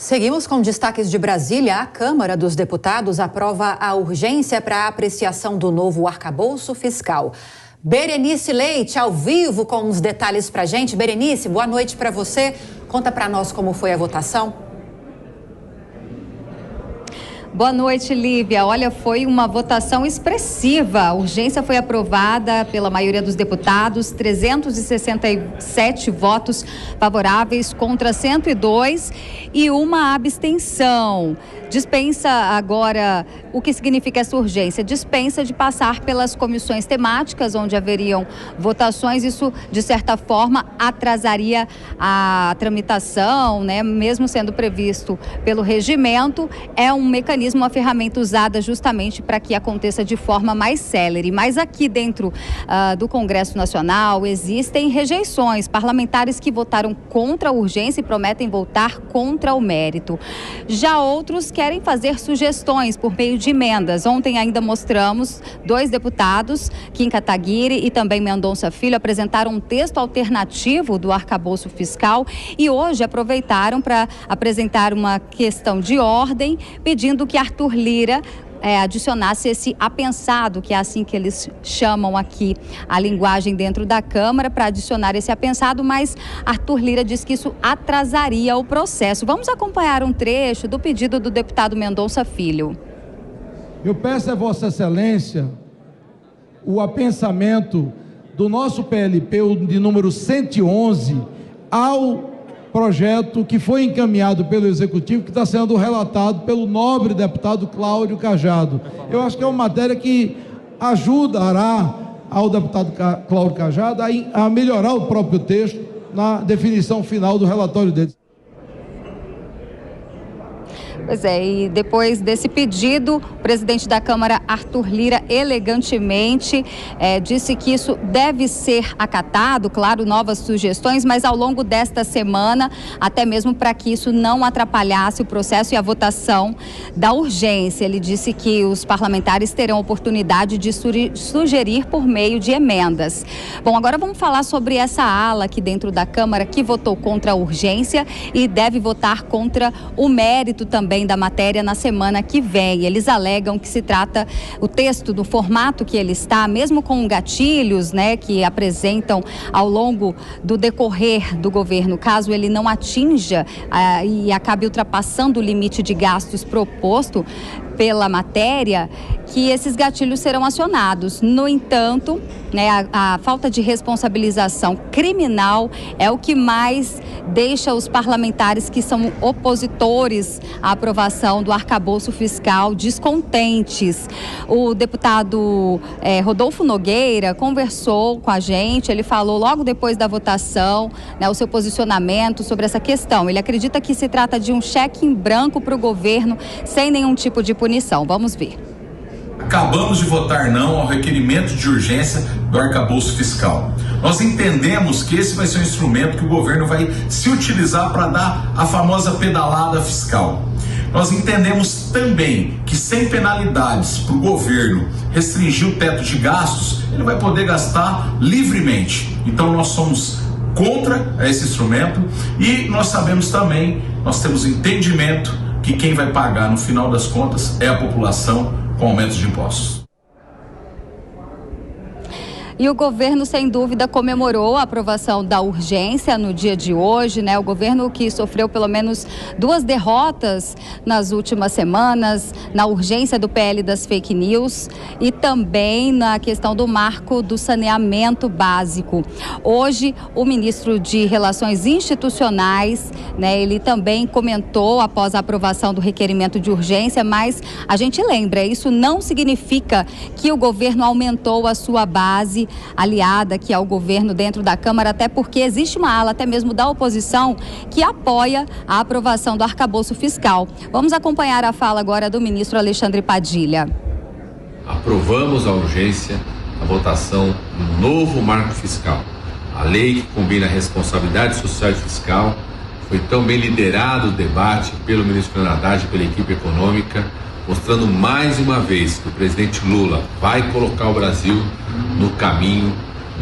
Seguimos com destaques de Brasília. A Câmara dos Deputados aprova a urgência para a apreciação do novo arcabouço fiscal. Berenice Leite, ao vivo, com os detalhes para a gente. Berenice, boa noite para você. Conta para nós como foi a votação. Boa noite, Lívia. Olha, foi uma votação expressiva. A urgência foi aprovada pela maioria dos deputados, 367 votos favoráveis contra 102 e uma abstenção. Dispensa agora, o que significa essa urgência? Dispensa de passar pelas comissões temáticas, onde haveriam votações. Isso, de certa forma, atrasaria a tramitação, né? Mesmo sendo previsto pelo regimento, é um mecanismo, uma ferramenta usada justamente para que aconteça de forma mais célere. Mas aqui dentro do Congresso Nacional existem rejeições, parlamentares que votaram contra a urgência e prometem votar contra o mérito. Já outros querem fazer sugestões por meio de emendas. Ontem ainda mostramos 2 deputados, Kim Kataguiri e também Mendonça Filho, apresentaram um texto alternativo do arcabouço fiscal e hoje aproveitaram para apresentar uma questão de ordem, pedindo que Arthur Lira adicionasse esse apensado, que é assim que eles chamam aqui a linguagem dentro da Câmara, para adicionar esse apensado, mas Arthur Lira diz que isso atrasaria o processo. Vamos acompanhar um trecho do pedido do deputado Mendonça Filho. Eu peço a Vossa Excelência o apensamento do nosso PLP de número 111 ao projeto que foi encaminhado pelo Executivo, que está sendo relatado pelo nobre deputado Cláudio Cajado. Eu acho que é uma matéria que ajudará ao deputado Cláudio Cajado a melhorar o próprio texto na definição final do relatório dele. Pois é, e depois desse pedido, o presidente da Câmara, Arthur Lira, elegantemente disse que isso deve ser acatado, claro, novas sugestões, mas ao longo desta semana, até mesmo para que isso não atrapalhasse o processo e a votação da urgência. Ele disse que os parlamentares terão oportunidade de sugerir por meio de emendas. Bom, agora vamos falar sobre essa ala aqui dentro da Câmara que votou contra a urgência e deve votar contra o mérito também da matéria na semana que vem. Eles alegam que se trata, o texto do formato que ele está, mesmo com gatilhos, né, que apresentam ao longo do decorrer do governo, caso ele não atinja e acabe ultrapassando o limite de gastos proposto pela matéria, que esses gatilhos serão acionados. No entanto, né, a falta de responsabilização criminal é o que mais deixa os parlamentares que são opositores à aprovação do arcabouço fiscal descontentes. O deputado Rodolfo Nogueira conversou com a gente, ele falou logo depois da votação, né, o seu posicionamento sobre essa questão. Ele acredita que se trata de um cheque em branco para o governo, sem nenhum tipo de punição. Vamos ver. Acabamos de votar não ao requerimento de urgência do arcabouço fiscal. Nós entendemos que esse vai ser um instrumento que o governo vai se utilizar para dar a famosa pedalada fiscal. Nós entendemos também que sem penalidades para o governo restringir o teto de gastos, ele vai poder gastar livremente. Então nós somos contra esse instrumento e nós sabemos também, nós temos entendimento que quem vai pagar no final das contas é a população com aumentos de impostos. E o governo, sem dúvida, comemorou a aprovação da urgência no dia de hoje, né? O governo que sofreu pelo menos 2 derrotas nas últimas semanas, na urgência do PL das fake news e também na questão do marco do saneamento básico. Hoje, o ministro de Relações Institucionais, né, ele também comentou após a aprovação do requerimento de urgência, mas a gente lembra, isso não significa que o governo aumentou a sua base aliada aqui ao governo dentro da Câmara, até porque existe uma ala até mesmo da oposição que apoia a aprovação do arcabouço fiscal. Vamos acompanhar a fala agora do ministro Alexandre Padilha. Aprovamos a urgência, a votação do novo marco fiscal. A lei que combina a responsabilidade social e fiscal. Foi tão bem liderado o debate pelo ministro Fernando Haddad e pela equipe econômica, mostrando mais uma vez que o presidente Lula vai colocar o Brasil no caminho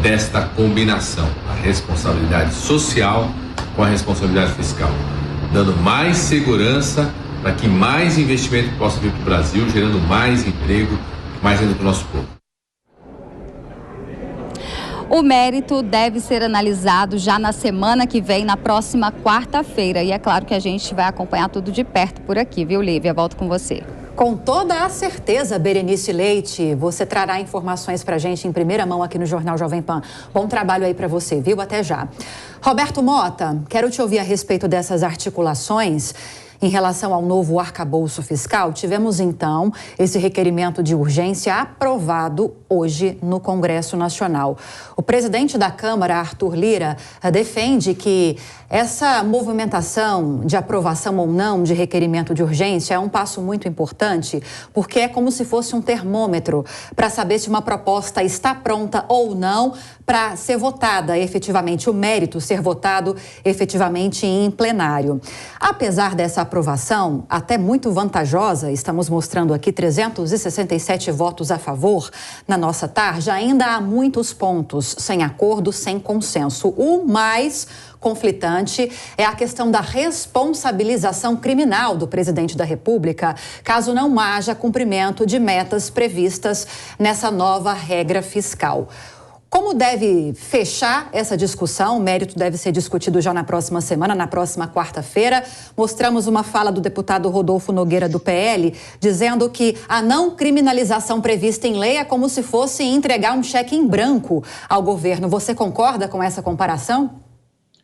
desta combinação, a responsabilidade social com a responsabilidade fiscal. dando mais segurança para que mais investimento possa vir para o Brasil, gerando mais emprego, mais renda para o nosso povo. O mérito deve ser analisado já na semana que vem, na próxima quarta-feira. E é claro que a gente vai acompanhar tudo de perto por aqui, viu, Lívia? Volto com você. Com toda a certeza, Berenice Leite, você trará informações para a gente em primeira mão aqui no Jornal Jovem Pan. Bom trabalho aí para você, viu? Até já. Roberto Mota, quero te ouvir a respeito dessas articulações. Em relação ao novo arcabouço fiscal, tivemos então esse requerimento de urgência aprovado hoje no Congresso Nacional. O presidente da Câmara, Arthur Lira, defende que essa movimentação de aprovação ou não de requerimento de urgência é um passo muito importante, porque é como se fosse um termômetro para saber se uma proposta está pronta ou não para ser votada efetivamente, o mérito ser votado efetivamente em plenário. Apesar dessa aprovação, até muito vantajosa, estamos mostrando aqui 367 votos a favor na nossa tarja, ainda há muitos pontos sem acordo, sem consenso. O mais conflitante é a questão da responsabilização criminal do presidente da República, caso não haja cumprimento de metas previstas nessa nova regra fiscal. Como deve fechar essa discussão? O mérito deve ser discutido já na próxima semana, na próxima quarta-feira. Mostramos uma fala do deputado Rodolfo Nogueira, do PL, dizendo que a não criminalização prevista em lei é como se fosse entregar um cheque em branco ao governo. Você concorda com essa comparação?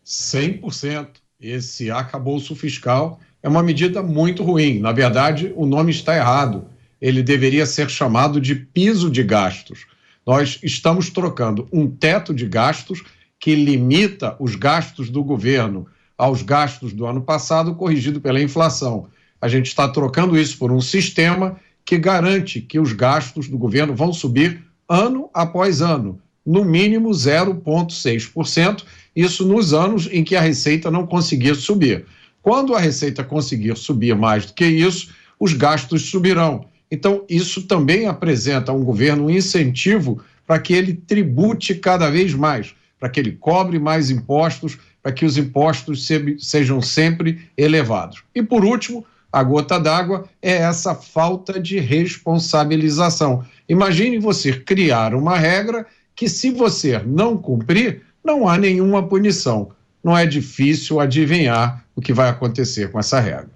100%. Esse arcabouço fiscal é uma medida muito ruim. Na verdade, o nome está errado. Ele deveria ser chamado de piso de gastos. Nós estamos trocando um teto de gastos que limita os gastos do governo aos gastos do ano passado, corrigido pela inflação. A gente está trocando isso por um sistema que garante que os gastos do governo vão subir ano após ano, no mínimo 0,6%, isso nos anos em que a receita não conseguir subir. Quando a receita conseguir subir mais do que isso, os gastos subirão. Então, isso também apresenta ao governo um incentivo para que ele tribute cada vez mais, para que ele cobre mais impostos, para que os impostos sejam sempre elevados. E, por último, a gota d'água é essa falta de responsabilização. Imagine você criar uma regra que, se você não cumprir, não há nenhuma punição. Não é difícil adivinhar o que vai acontecer com essa regra.